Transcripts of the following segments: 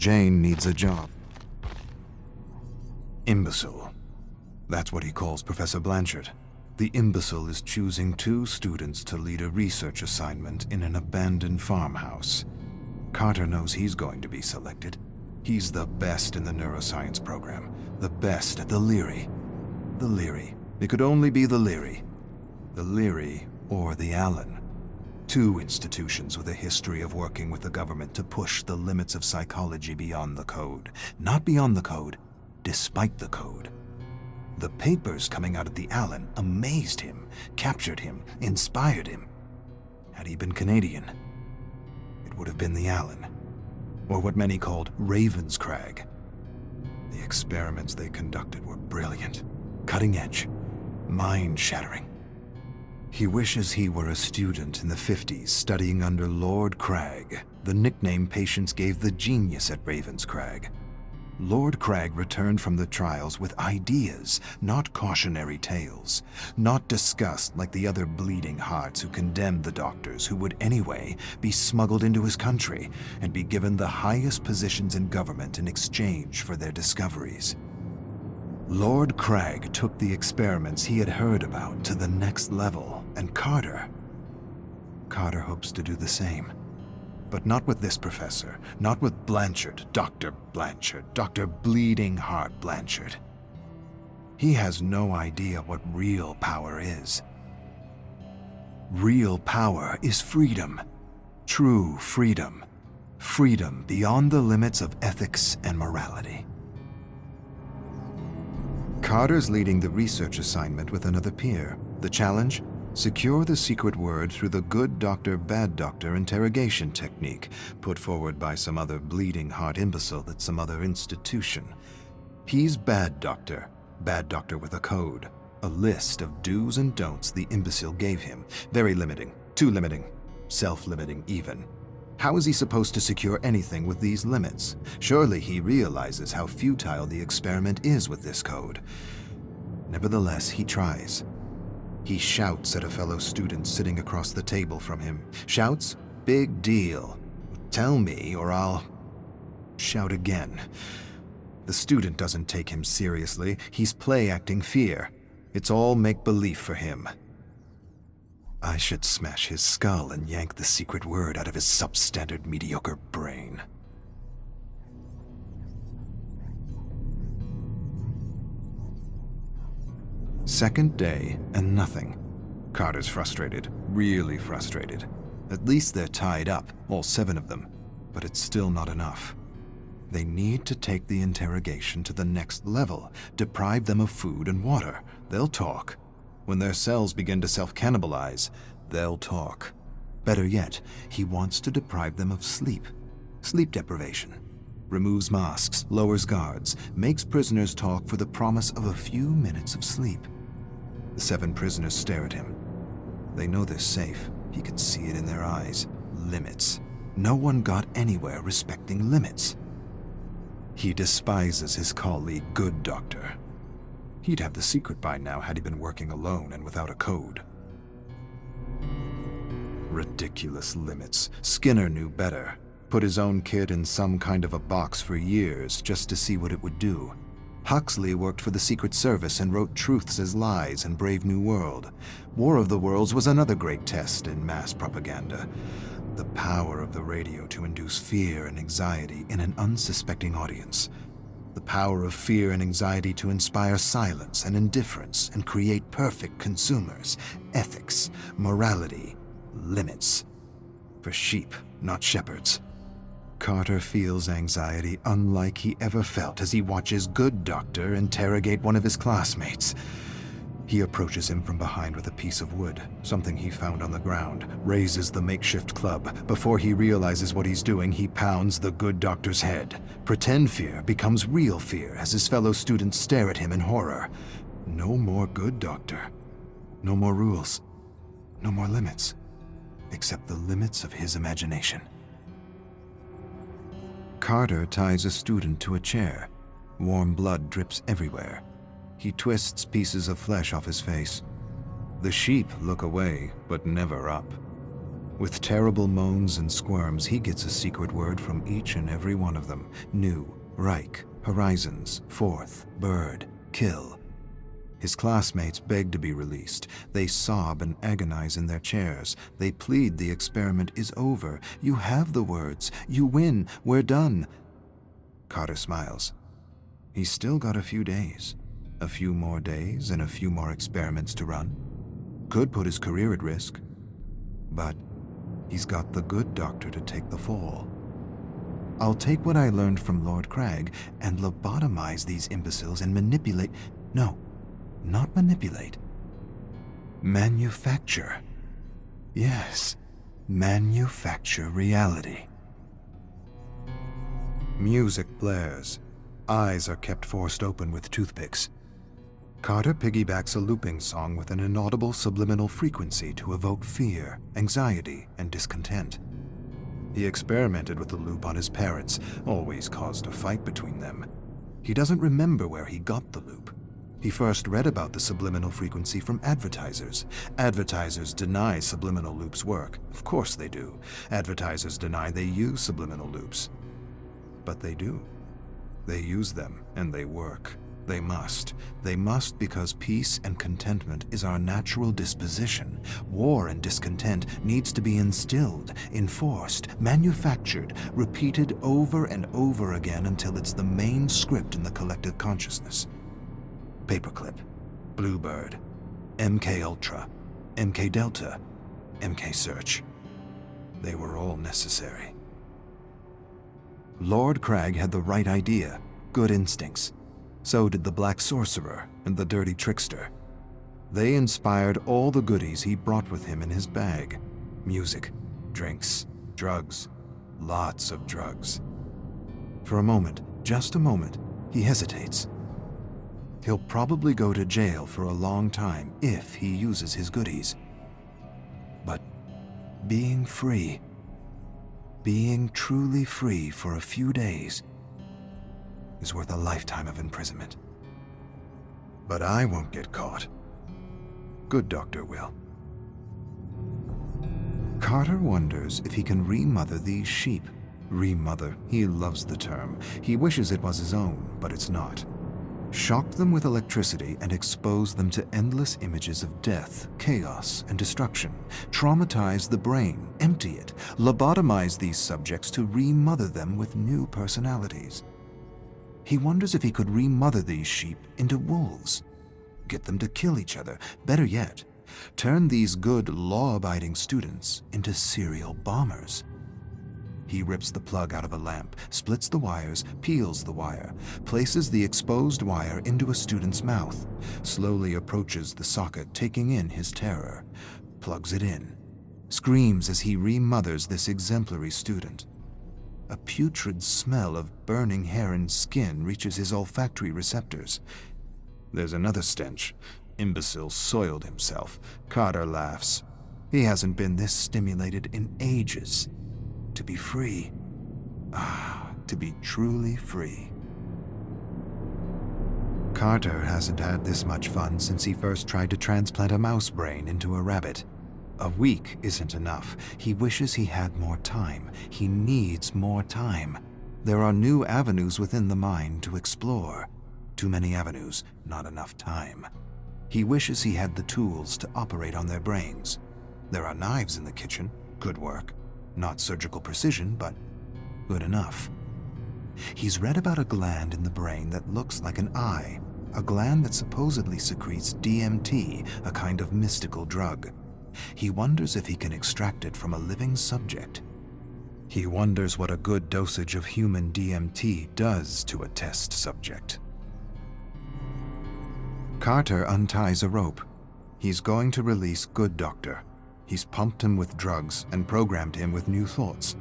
Jane needs a job. Imbecile. That's what he calls Professor Blanchard. The imbecile is choosing 2 students to lead a research assignment in an abandoned farmhouse. Carter knows he's going to be selected. He's the best in the neuroscience program, the best at the Leary. The Leary. It could only be the Leary. The Leary or the Allen. 2 institutions with a history of working with the government to push the limits of psychology beyond the code. Not beyond the code, despite the code. The papers coming out of the Allen amazed him, captured him, inspired him. Had he been Canadian, it would have been the Allen, or what many called Ravenscrag. The experiments they conducted were brilliant, cutting edge, mind-shattering. He wishes he were a student in the 50s studying under Lord Crag, the nickname patients gave the genius at Ravenscrag. Lord Crag returned from the trials with ideas, not cautionary tales, not disgust like the other bleeding hearts who condemned the doctors who would anyway be smuggled into his country and be given the highest positions in government in exchange for their discoveries. Lord Crag took the experiments he had heard about to the next level, and Carter hopes to do the same. But not with this professor, not with Blanchard, Dr. Bleeding Heart Blanchard. He has no idea what real power is. Real power is freedom. True freedom. Freedom beyond the limits of ethics and morality. Carter's leading the research assignment with another peer. The challenge? Secure the secret word through the good doctor, bad doctor interrogation technique put forward by some other bleeding heart imbecile at some other institution. He's bad doctor with a code, a list of do's and don'ts the imbecile gave him. Very limiting, too limiting, self-limiting even. How is he supposed to secure anything with these limits? Surely he realizes how futile the experiment is with this code. Nevertheless, he tries. He shouts at a fellow student sitting across the table from him. Shouts, big deal. Tell me or I'll... Shout again. The student doesn't take him seriously. He's play-acting fear. It's all make-believe for him. I should smash his skull and yank the secret word out of his substandard mediocre brain. Second day, and nothing. Carter's frustrated, really frustrated. At least they're tied up, all 7 of them, but it's still not enough. They need to take the interrogation to the next level, deprive them of food and water. They'll talk. When their cells begin to self-cannibalize, they'll talk. Better yet, he wants to deprive them of sleep. Sleep deprivation. Removes masks, lowers guards, makes prisoners talk for the promise of a few minutes of sleep. The 7 prisoners stare at him. They know they're safe. He can see it in their eyes. Limits. No one got anywhere respecting limits. He despises his colleague, Good Doctor. He'd have the secret by now had he been working alone and without a code. Ridiculous limits. Skinner knew better. Put his own kid in some kind of a box for years just to see what it would do. Huxley worked for the Secret Service and wrote Truths as Lies in Brave New World. War of the Worlds was another great test in mass propaganda. The power of the radio to induce fear and anxiety in an unsuspecting audience. The power of fear and anxiety to inspire silence and indifference and create perfect consumers. Ethics, morality, limits. For sheep, not shepherds. Carter feels anxiety unlike he ever felt as he watches Good Doctor interrogate one of his classmates. He approaches him from behind with a piece of wood, something he found on the ground, raises the makeshift club. Before he realizes what he's doing, he pounds the Good Doctor's head. Pretend fear becomes real fear as his fellow students stare at him in horror. No more Good Doctor. No more rules. No more limits. Except the limits of his imagination. Carter ties a student to a chair. Warm blood drips everywhere. He twists pieces of flesh off his face. The sheep look away, but never up. With terrible moans and squirms, he gets a secret word from each and every one of them. New, Reich, Horizons, Fourth, Bird, Kill. His classmates beg to be released. They sob and agonize in their chairs. They plead the experiment is over. You have the words. You win. We're done. Carter smiles. He's still got a few days. A few more days and a few more experiments to run. Could put his career at risk. But he's got the good doctor to take the fall. I'll take what I learned from Lord Crag and lobotomize these imbeciles and manipulate... No, not manipulate. Manufacture. Yes, manufacture reality. Music blares. Eyes are kept forced open with toothpicks. Carter piggybacks a looping song with an inaudible subliminal frequency to evoke fear, anxiety, and discontent. He experimented with the loop on his parents, always caused a fight between them. He doesn't remember where he got the loop. He first read about the subliminal frequency from advertisers. Advertisers deny subliminal loops work. Of course they do. Advertisers deny they use subliminal loops. But they do. They use them, and they work. They must. They must because peace and contentment is our natural disposition. War and discontent needs to be instilled, enforced, manufactured, repeated over and over again until it's the main script in the collective consciousness. Paperclip, Bluebird, MK Ultra, MK Delta, MK Search. They were all necessary. Lord Crag had the right idea, good instincts. So did the Black Sorcerer and the Dirty Trickster. They inspired all the goodies he brought with him in his bag. Music, drinks, drugs, lots of drugs. For a moment, just a moment, he hesitates. He'll probably go to jail for a long time if he uses his goodies. But being free, being truly free for a few days, is worth a lifetime of imprisonment. But I won't get caught. Good doctor will. Carter wonders if he can remother these sheep. Remother, he loves the term. He wishes it was his own, but it's not. Shock them with electricity and expose them to endless images of death, chaos, and destruction. Traumatize the brain, empty it, lobotomize these subjects to remother them with new personalities. He wonders if he could remother these sheep into wolves. Get them to kill each other. Better yet, turn these good, law-abiding students into serial bombers. He rips the plug out of a lamp, splits the wires, peels the wire, places the exposed wire into a student's mouth, slowly approaches the socket, taking in his terror, plugs it in, screams as he remothers this exemplary student. A putrid smell of burning hair and skin reaches his olfactory receptors. There's another stench. Imbecile soiled himself. Carter laughs. He hasn't been this stimulated in ages. To be free. To be truly free. Carter hasn't had this much fun since he first tried to transplant a mouse brain into a rabbit. A week isn't enough. He wishes he had more time. He needs more time. There are new avenues within the mind to explore. Too many avenues, not enough time. He wishes he had the tools to operate on their brains. There are knives in the kitchen. Good work. Not surgical precision, but good enough. He's read about a gland in the brain that looks like an eye, a gland that supposedly secretes DMT, a kind of mystical drug. He wonders if he can extract it from a living subject. He wonders what a good dosage of human DMT does to a test subject. Carter unties a rope. He's going to release Good Doctor. He's pumped him with drugs and programmed him with new thoughts.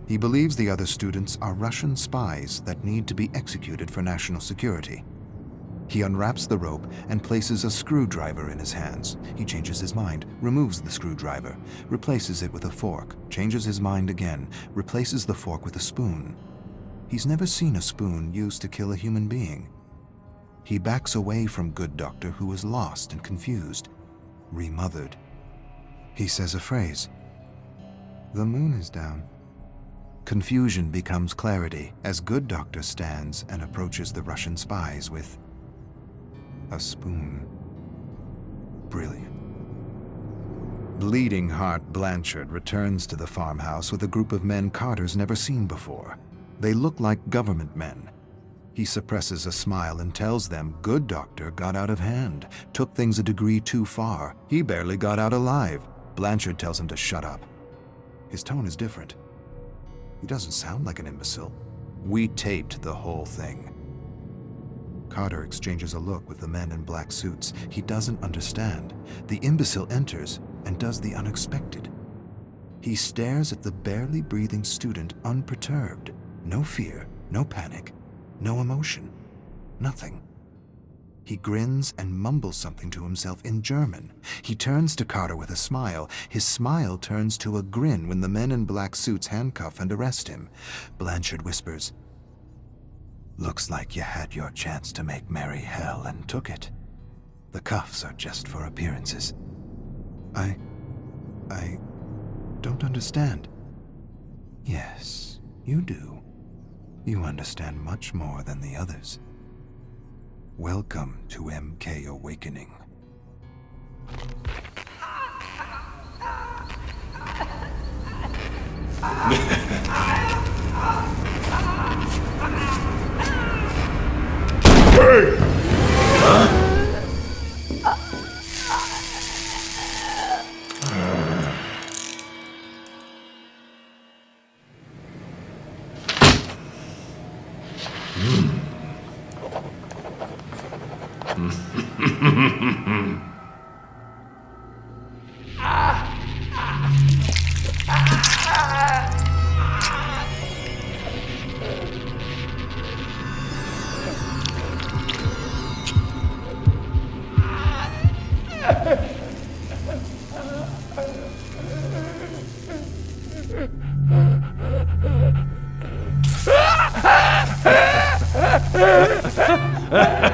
He believes the other students are Russian spies that need to be executed for national security. He unwraps the rope and places a screwdriver in his hands. He changes his mind, removes the screwdriver, replaces it with a fork, changes his mind again, replaces the fork with a spoon. He's never seen a spoon used to kill a human being. He backs away from Good Doctor, who is lost and confused, remothered. He says a phrase. The moon is down. Confusion becomes clarity as Good Doctor stands and approaches the Russian spies with a spoon. Brilliant. Bleeding Heart Blanchard returns to the farmhouse with a group of men Carter's never seen before. They look like government men. He suppresses a smile and tells them Good Doctor got out of hand, took things a degree too far. He barely got out alive. Blanchard tells him to shut up. His tone is different. He doesn't sound like an imbecile. We taped the whole thing. Carter exchanges a look with the men in black suits. He doesn't understand. The imbecile enters and does the unexpected. He stares at the barely breathing student unperturbed. No fear, no panic, no emotion, nothing. He grins and mumbles something to himself in German. He turns to Carter with a smile. His smile turns to a grin when the men in black suits handcuff and arrest him. Blanchard whispers, "Looks like you had your chance to make merry hell and took it. The cuffs are just for appearances." I don't understand." "Yes, you do. You understand much more than the others. Welcome to MK Awakening." Hey! Huh? Ha